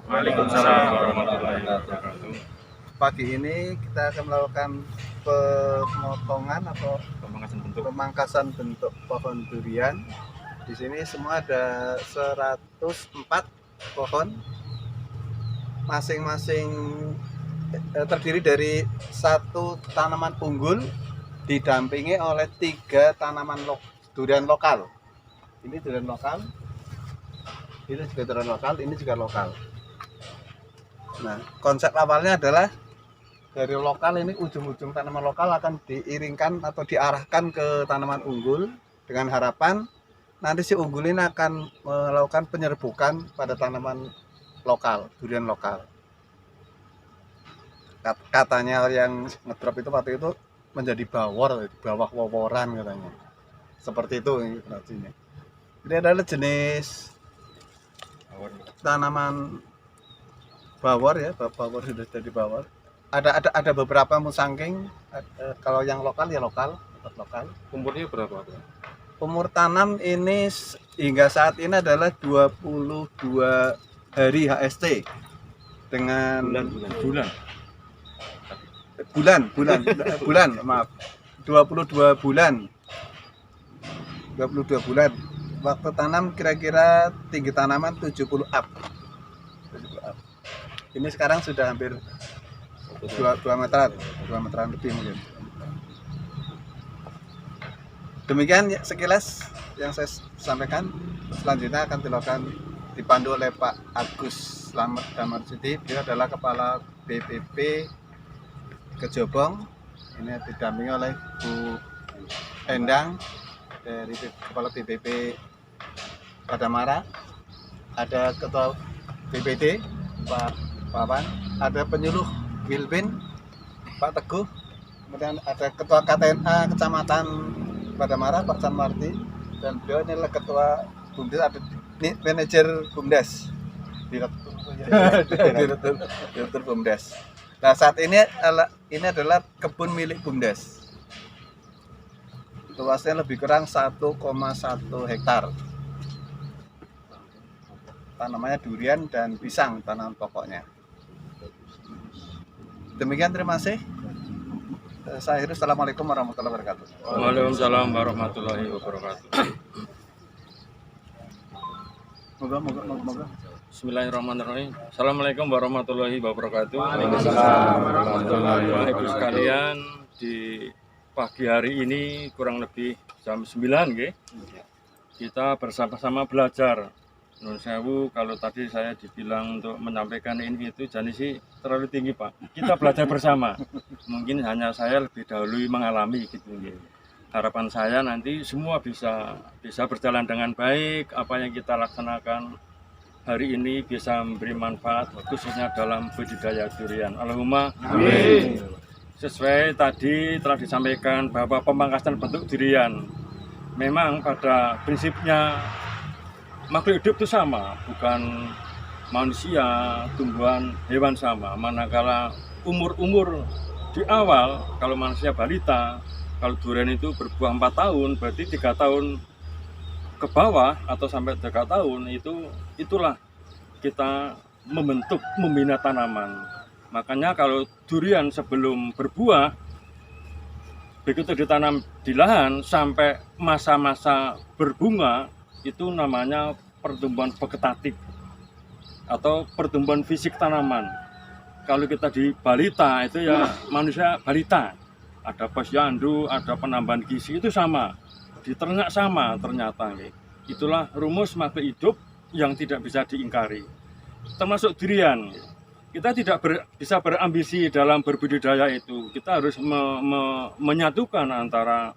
Waalaikumsalam warahmatullahi wabarakatuh. Pagi ini kita akan melakukan pemotongan atau pemangkasan bentuk pohon durian. Di sini semua ada 104 pohon, masing-masing terdiri dari satu tanaman unggul didampingi oleh 3 tanaman durian lokal. Ini durian lokal, ini juga durian lokal, ini juga lokal. Nah, konsep awalnya adalah dari lokal ini ujung-ujung tanaman lokal akan diiringkan atau diarahkan ke tanaman unggul dengan harapan nanti si unggul ini akan melakukan penyerbukan pada tanaman lokal, durian lokal. Katanya yang ngedrop itu waktu itu menjadi bawor, bawah woworan katanya. Seperti itu informasinya. Ini adalah jenis tanaman bawor ya, bawor sudah jadi bawor. Ada beberapa musangking. Kalau yang lokal ya lokal, tetap lokal. Umurnya berapa? Umur tanam ini hingga saat ini adalah 22 hari HST dengan bulan maaf 22 bulan. Waktu tanam kira-kira tinggi tanaman 70 up. Ini sekarang sudah hampir 2 meteran lebih mungkin. Demikian sekilas yang saya sampaikan. Selanjutnya akan dipandu oleh Pak Agus Slamet Damarsudi. Dia adalah Kepala BPP Kejobong. Ini didampingi oleh Bu Endang dari Kepala BPP Padamara. Ada Ketua BPD Pak Pawan, ada penyuluh Wilbin Pak Teguh, kemudian ada Ketua KTNA Kecamatan Padamara Pak Sanmarti, dan beliau inilah Ketua BUMDes, ada manajer BUMDes, direktur BUMDes. Nah, saat ini adalah kebun milik BUMDes. Luasnya lebih kurang 1,1 hektar. Tanamannya durian dan pisang, tanaman pokoknya. Demikian, terima kasih. Saya akhiri. Assalamualaikum warahmatullahi wabarakatuh. Waalaikumsalam warahmatullahi wabarakatuh. Moga. Bismillahirrahmanirrahim. Assalamualaikum warahmatullahi wabarakatuh. Waalaikumsalam warahmatullahi Bapak Ibu sekalian, di pagi hari ini kurang lebih jam 9 nggih. Kita bersama-sama belajar. Nun sewu, kalau tadi saya dibilang untuk menyampaikan ini itu jadi sih terlalu tinggi Pak. Kita belajar bersama. Mungkin hanya saya lebih dahulu mengalami gitu nggih. Harapan saya nanti semua bisa berjalan dengan baik. Apa yang kita laksanakan hari ini bisa memberi manfaat khususnya dalam budidaya durian. Allahumma amin. Sesuai tadi telah disampaikan bahwa pemangkasan bentuk durian memang pada prinsipnya makhluk hidup itu sama, bukan manusia, tumbuhan, hewan sama. Manakala umur di awal, kalau manusia balita, kalau durian itu berbuah 4 tahun, berarti 3 tahun ke bawah atau sampai 3 tahun itulah kita membentuk, membina tanaman. Makanya kalau durian sebelum berbuah, begitu ditanam di lahan sampai masa-masa berbunga, itu namanya pertumbuhan vegetatif atau pertumbuhan fisik tanaman. Kalau kita di balita itu ya manusia balita, ada posyandu, ada penambahan gizi, itu sama, di ternak sama ternyata. Itulah rumus makhluk hidup yang tidak bisa diingkari, termasuk durian. Kita tidak bisa berambisi dalam berbudidaya itu. Kita harus menyatukan antara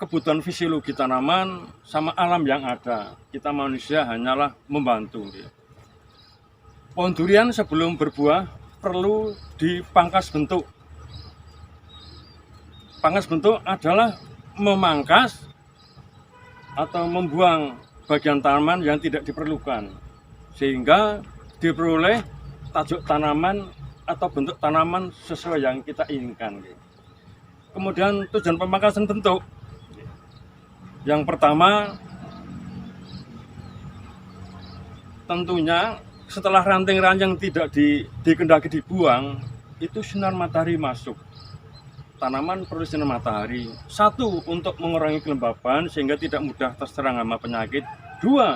kebutuhan fisiologi tanaman sama alam yang ada. Kita manusia hanyalah membantu. Pohon durian sebelum berbuah perlu dipangkas bentuk. Pangkas bentuk adalah memangkas atau membuang bagian tanaman yang tidak diperlukan, sehingga diperoleh tajuk tanaman atau bentuk tanaman sesuai yang kita inginkan. Kemudian tujuan pemangkasan bentuk, yang pertama tentunya setelah ranting-ranting tidak dikendaki dibuang, itu sinar matahari masuk. Tanaman perlu sinar matahari. Satu, untuk mengurangi kelembaban sehingga tidak mudah terserang hama penyakit. Dua,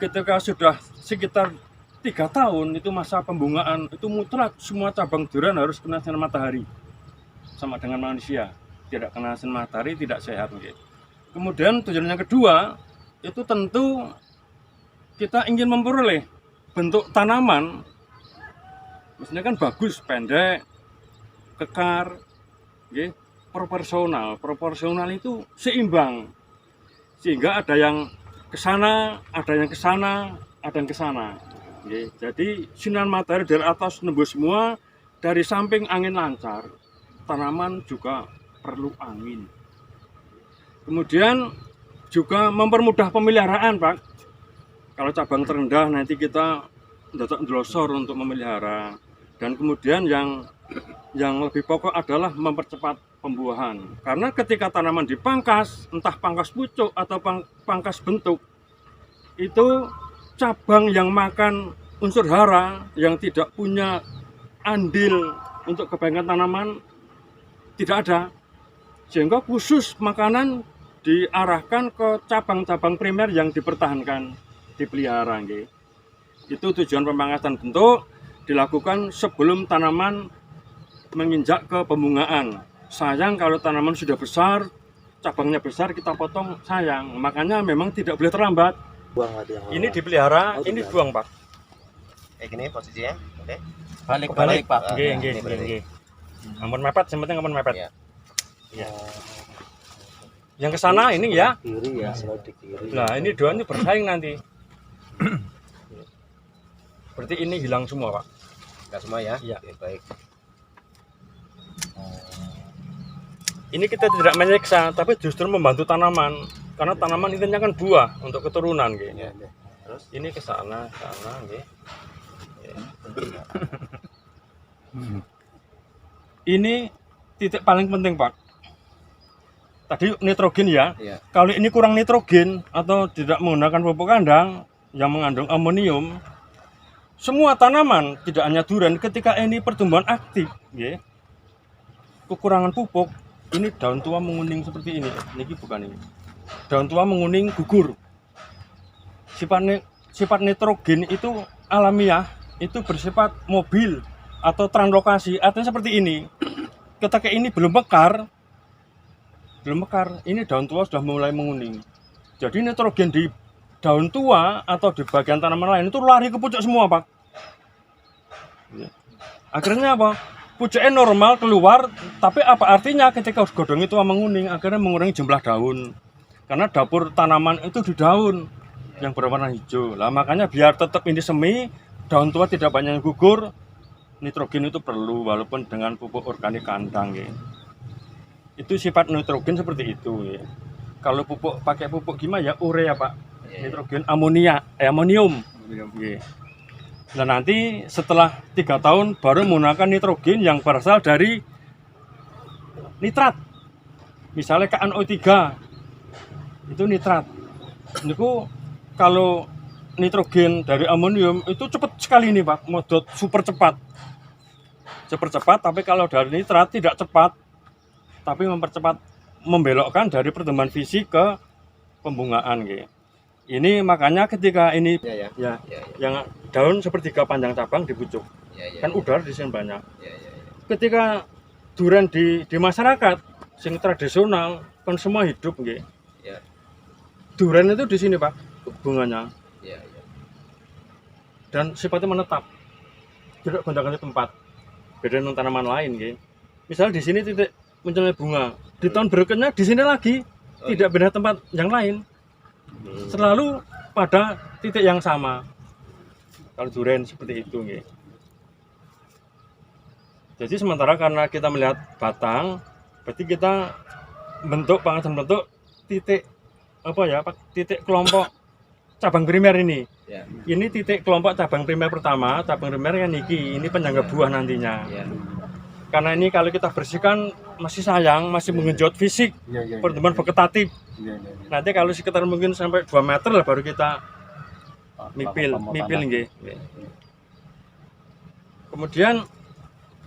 ketika sudah sekitar 3 tahun itu masa pembungaan, itu mutlak semua cabang durian harus kena sinar matahari. Sama dengan manusia, tidak kena sinar matahari tidak sehat. Kemudian tujuan yang kedua, itu tentu kita ingin memperoleh bentuk tanaman, maksudnya kan bagus, pendek, kekar, proporsional. Proporsional itu seimbang, sehingga ada yang ke sana, ada yang ke sana, ada yang ke sana. Jadi sinar matahari dari atas nembus semua, dari samping angin lancar, tanaman juga perlu angin. Kemudian juga mempermudah pemeliharaan, Pak. Kalau cabang terendah nanti kita dapat ndelosor untuk memelihara. Dan kemudian yang lebih pokok adalah mempercepat pembuahan. Karena ketika tanaman dipangkas, entah pangkas pucuk atau pangkas bentuk, itu cabang yang makan unsur hara yang tidak punya andil untuk kebaikan tanaman tidak ada. Sehingga khusus makanan diarahkan ke cabang-cabang primer yang dipertahankan, dipelihara. Itu tujuan pemangkasan bentuk dilakukan sebelum tanaman menginjak ke pembungaan. Sayang kalau tanaman sudah besar, cabangnya besar, kita potong, sayang. Makanya memang tidak boleh terlambat. Ini dipelihara, ini buang, Pak. Kayak gini posisinya, oke. Balik, Pak. Nggih. Ampun mepet, yang penting ampun mepet. Ya. Yang ke sana ini ya. Kiri ya, selalu di kiri. Nah, ini dua ini bersaing nanti. Berarti ini hilang semua, Pak. Enggak semua ya? Iya. Oke, baik. Ini kita tidak menyiksa, tapi justru membantu tanaman. Karena tanaman intinya kan buah untuk keturunan, gitu. Ya, terus Ini ke sana, gitu. Ini titik paling penting, Pak. Tadi nitrogen ya. ya. Kalau ini kurang nitrogen atau tidak menggunakan pupuk kandang yang mengandung amonium, semua tanaman, tidak hanya durian, ketika ini pertumbuhan aktif, kekurangan pupuk, ini daun tua menguning seperti ini. Ini bukan ini. Daun tua menguning gugur. Sifat nitrogen itu alamiah, itu bersifat mobil atau translokasi. Artinya seperti ini. Ketika ini belum mekar, ini daun tua sudah mulai menguning. Jadi nitrogen di daun tua atau di bagian tanaman lain itu lari ke pucuk semua, Pak. Akhirnya apa? Pucuknya normal keluar, tapi apa artinya ketika godong itu menguning? Akhirnya mengurangi jumlah daun. Karena dapur tanaman itu di daun yang berwarna hijau. Lah makanya biar tetap ini semi, daun tua tidak banyak yang gugur, nitrogen itu perlu walaupun dengan pupuk organik kandang. Itu sifat nitrogen seperti itu. Kalau pupuk pakai pupuk gimana ya? Urea, Pak. Nitrogen amonium. Nah nanti setelah 3 tahun baru menggunakan nitrogen yang berasal dari nitrat. Misalnya KNO3 itu nitrat. Itu kalau nitrogen dari amonium itu cepat sekali nih, Pak, modot super cepat. Tapi kalau dari nitrat tidak cepat, tapi mempercepat, membelokkan dari pertumbuhan fisik ke pembungaan gitu. Ini makanya ketika ini yang daun sepertiga panjang cabang di pucuk, kan udara di sini banyak. Ketika durian di masyarakat sing tradisional kan semua hidup gitu. Durian itu di sini, Pak, bunganya. Dan sifatnya menetap, tidak gonta-ganti tempat. Beda dengan tanaman lain gitu. Misalnya di sini titik munculnya bunga, di tahun berikutnya di sini lagi. tidak beda tempat yang lain, selalu pada titik yang sama. Kalau duren seperti itu, nggih. Jadi sementara karena kita melihat batang, berarti kita pengamatan bentuk titik titik kelompok cabang primer ini. Ya. Ini titik kelompok cabang primer pertama, cabang primer kan ini penyangga buah nantinya. Ya. Karena ini kalau kita bersihkan masih sayang, masih mengejut fisik, pertumbuhan vegetatif. Nanti kalau sekitar mungkin sampai 2 meter lah baru kita mipil nggih. Kemudian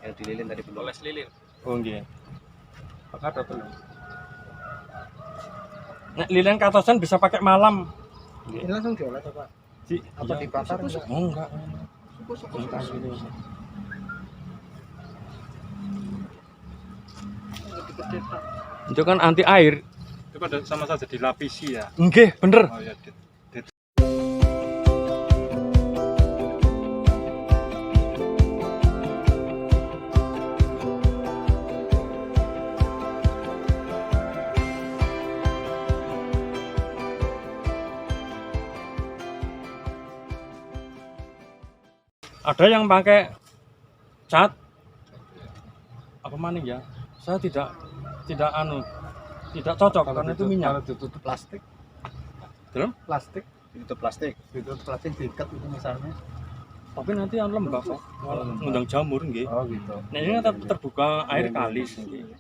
Yang dililin tadi belum. Oles lilin. oh nggih. Pakai ada belum? Nek lilin katosan bisa pakai malam. Ini langsung diolah Pak. Apa dibakar? Oh enggak. Itu kan anti air. Itu pada sama saja dilapisi ya. Nggih, bener. Oh ya. Ada yang pakai cat apa maning ya? Saya tidak cocok karena itu minyak. Kalau ditutup plastik, Dalam? plastik, Itu plastik. ditutup plastik diikat itu misalnya. Tapi nanti lembab kok. Ngundang jamur nggih. Oh gitu. Nah ini kan terbuka air kalis nggih.